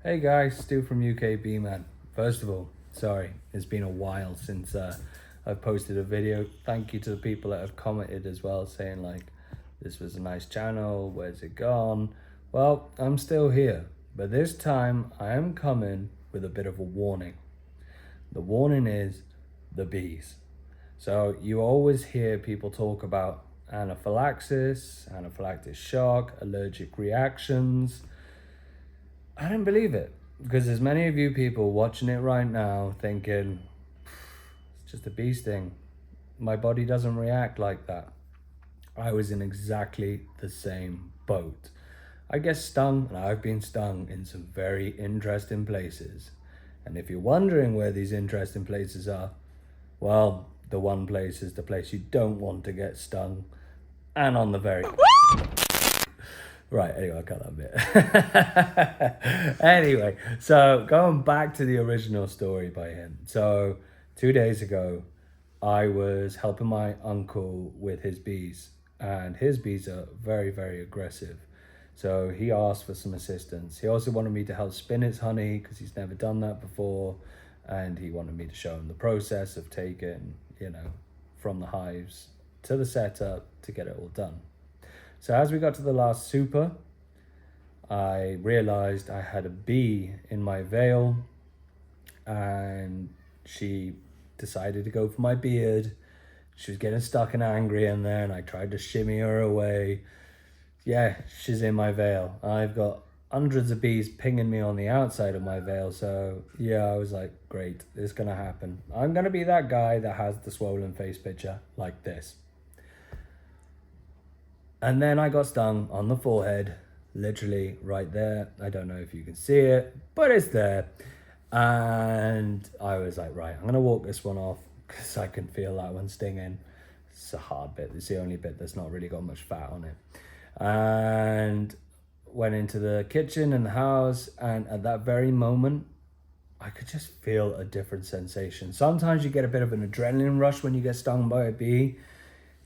Hey guys, Stu from UK B-Man. First of all, sorry, it's been a while since I've posted a video. Thank you to the people that have commented as well, saying like, this was a nice channel, where's it gone? Well, I'm still here, but this time I am coming with a bit of a warning. The warning is the bees. So you always hear people talk about anaphylaxis, anaphylactic shock, allergic reactions. I don't believe it because there's many of you people watching it right now thinking it's just a bee sting. My body doesn't react like that. I was in exactly the same boat. I get stung, and I've been stung in some very interesting places. And if you're wondering where these interesting places are, well, the one place is the place you don't want to get stung, and on the very right, anyway, I'll cut that bit. Anyway, so going back to the original story by him. So 2 days ago, I was helping my uncle with his bees, and his bees are very, very aggressive. So he asked for some assistance. He also wanted me to help spin his honey because he's never done that before. And he wanted me to show him the process of taking, from the hives to the setup to get it all done. So as we got to the last super, I realized I had a bee in my veil, and she decided to go for my beard. She was getting stuck and angry in there, and I tried to shimmy her away. Yeah, she's in my veil. I've got hundreds of bees pinging me on the outside of my veil. So yeah, I was like, great, it's gonna happen. I'm gonna be that guy that has the swollen face picture like this. And then I got stung on the forehead, literally right there. I don't know if you can see it, but it's there. And I was like, right, I'm gonna walk this one off because I can feel that one stinging. It's a hard bit. It's the only bit that's not really got much fat on it. And went into the kitchen and the house, and at that very moment, I could just feel a different sensation. Sometimes you get a bit of an adrenaline rush when you get stung by a bee,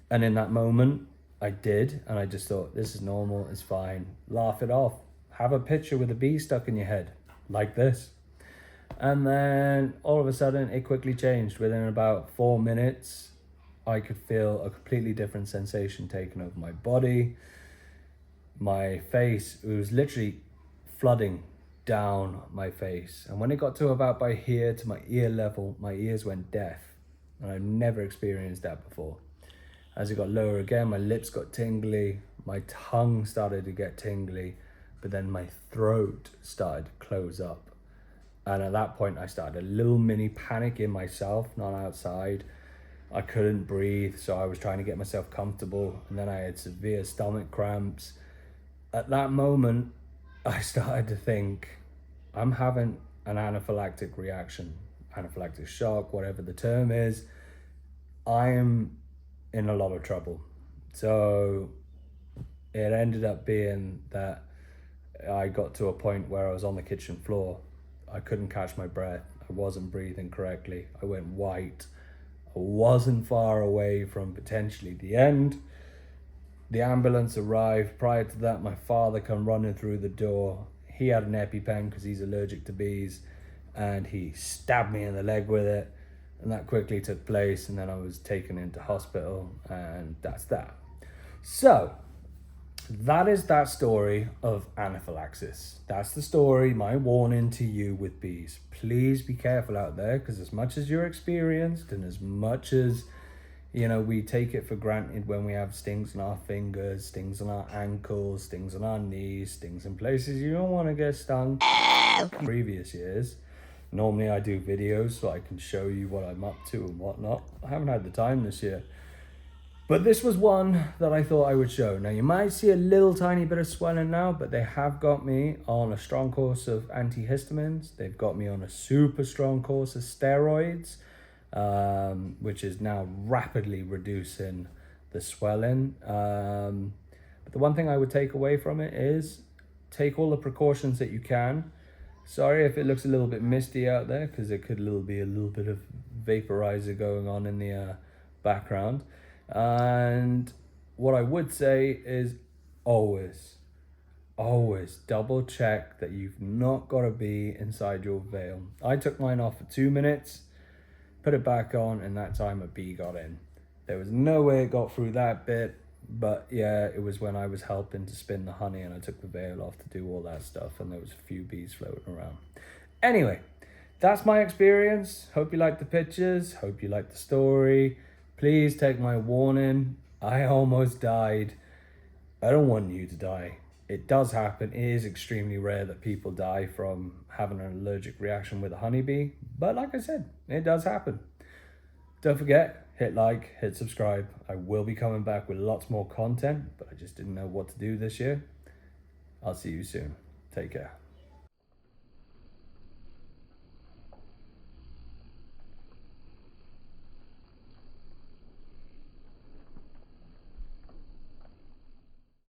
and in that moment, I did, and I just thought, this is normal, it's fine. Laugh it off. Have a picture with a bee stuck in your head, like this. And then all of a sudden, it quickly changed. Within about 4 minutes, I could feel a completely different sensation taking over my body. My face, it was literally flooding down my face. And when it got to about by here to my ear level, my ears went deaf. And I've never experienced that before. As it got lower again, my lips got tingly, my tongue started to get tingly, but then my throat started to close up. And at that point, I started a little mini panic in myself, not outside. I couldn't breathe, so I was trying to get myself comfortable. And then I had severe stomach cramps. At that moment, I started to think, I'm having an anaphylactic reaction, anaphylactic shock, whatever the term is. I am in a lot of trouble. So it ended up being that I got to a point where I was on the kitchen floor. I couldn't catch my breath. I wasn't breathing correctly. I went white. I wasn't far away from potentially the end. The ambulance arrived. Prior to that, my father come running through the door. He had an EpiPen because he's allergic to bees, and he stabbed me in the leg with it. And that quickly took place, and then I was taken into hospital, and that's that. So that is that story of anaphylaxis. That's the story, my warning to you with bees. Please be careful out there, because as much as you're experienced and as much as we take it for granted when we have stings on our fingers, stings on our ankles, stings on our knees, stings in places you don't want to get stung. Previous years, normally I do videos so I can show you what I'm up to and whatnot. I haven't had the time this year. But this was one that I thought I would show. Now you might see a little tiny bit of swelling now, but they have got me on a strong course of antihistamines. They've got me on a super strong course of steroids, which is now rapidly reducing the swelling. But the one thing I would take away from it is take all the precautions that you can. Sorry if it looks a little bit misty out there, because there could be a little bit of vaporizer going on in the background. And what I would say is always always double check that you've not got a bee inside your veil. I took mine off for 2 minutes, put it back on, and that time a bee got in. There was no way it got through that bit, but yeah, it was when I was helping to spin the honey and I took the veil off to do all that stuff, and there was a few bees floating around. Anyway, that's my experience. Hope you liked the pictures. Hope you liked the story. Please take my warning. I almost died. I don't want you to die. It does happen. It is extremely rare that people die from having an allergic reaction with a honeybee. But like I said, it does happen. Don't forget, hit like, hit subscribe. I will be coming back with lots more content, but I just didn't know what to do this year. I'll see you soon. Take care.